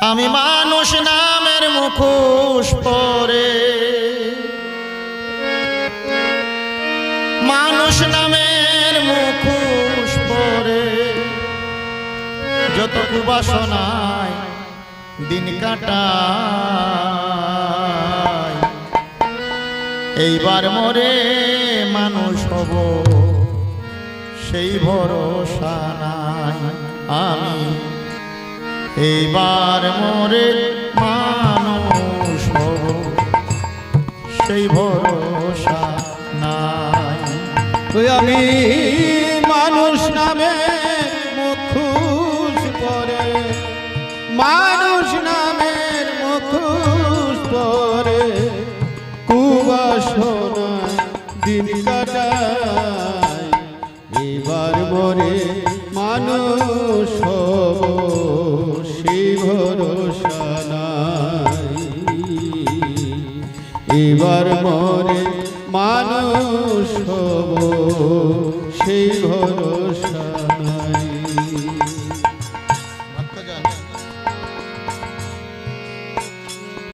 আমি মানুষ নামের মুখোশ পরে, মানুষ নামের মুখোশ পরে যত কুবাসনায় দিন কাটাই। এইবার মরে মানুষ হব সেই ভরসা নাই। আমি এইবার মরে মানুষ হব সেই ভরসা নাই। আমি মানুষ নামে মুখোশ পরে, মানুষ নামের মুখোশ পরে কুবাসনা দিন কাটাই। এবার মরে মানুষ হব সেই ভরসা নাই। এবার মরে মানুষ হব সেই ভরসা